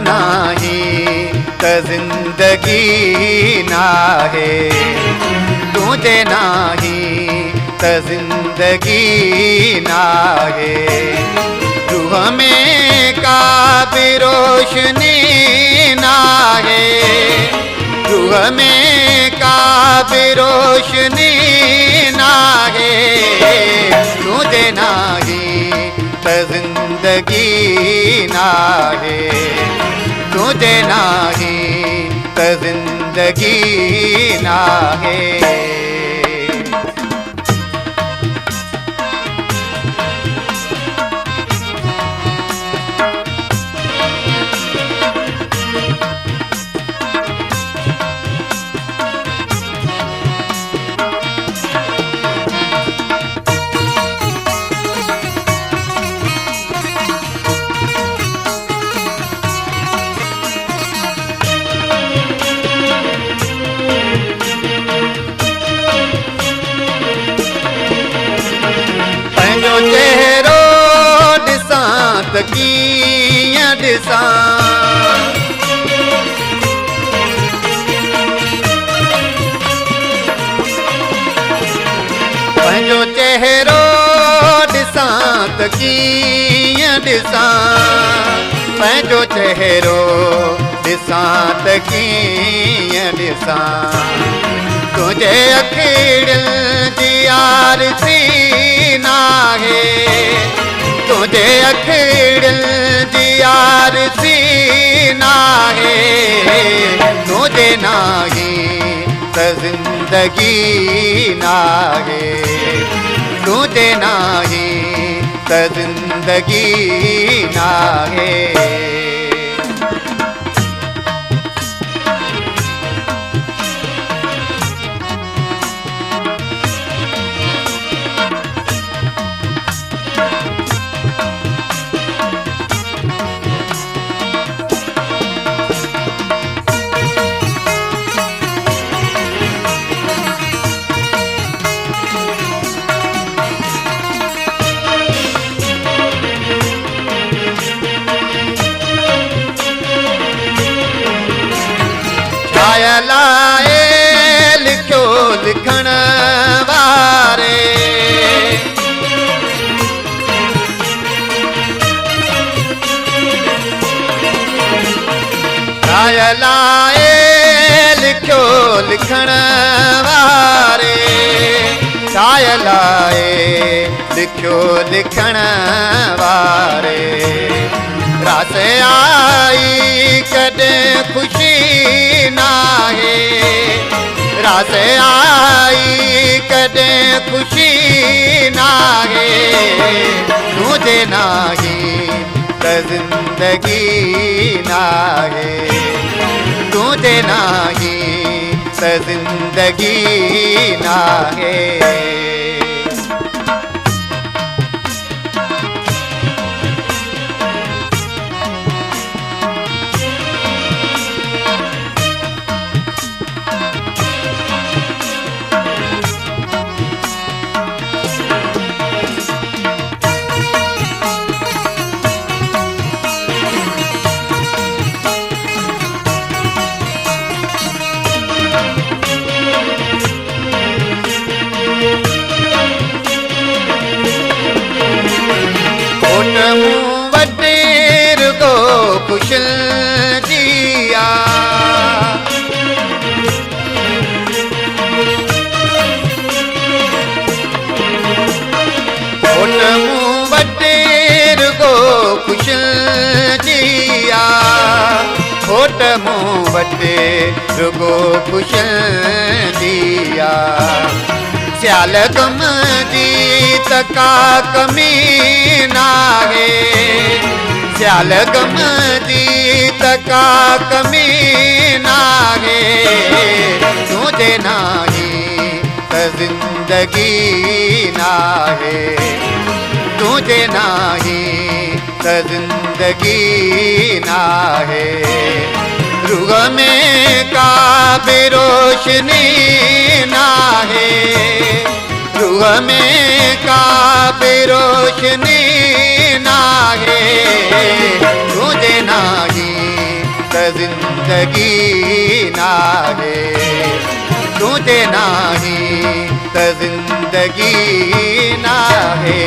नाही त जिंदगी नाहे, तुझे नाही त जिंदगी नाहे। रूह में का भी रोशनी नाहे, रूह में का भी रोशनी नाहे, तुझे नाही त जिंदगी नाहे, तुझे नाही त जिंदगी नाहे। चेहरो ॾिसां त कीअं ॾिसां, पंहिंजो चेहरो ॾिसां त कीअं ॾिसां, पंहिंजो चेहरो ॾिसां त कीअं ॾिसां। तुझे अखियुनि जी आरज़ी नाहे, तुझे अखियुनि जी आरज़ी नाहे, तुझे नाही त जिंदगी नाहे, तुझे नाही त जिंदगी नाहे। लाए लिखो लिखण वारे, लाए लिखो लिखण वारे, लाए लिखो लिखण वारे। रास आई कॾहिं ख़ुशी नाहे, रास आई कॾहिं ख़ुशी नाहे, तुझे नाही त जिंदगी नाहे, तुझे नाही त जिंदगी नाहे। कुशल जिया वटेर गो कुशल जिया, होट मुँह वटे रुगो कुशल जिया। सियाल गम जी त का कमी नाहे, सियाल गम जी त का कमी नाहे, तुझे नाही त जिंदगी नाहे, तुझे नाही त जिंदगी नाहे। रूह में का भी रोशनी नाहे, रूह में का भी रोशनी नाहे, तुझे नाही जिंदगी नाहे तुझे नाही तर जिंदगी नाहे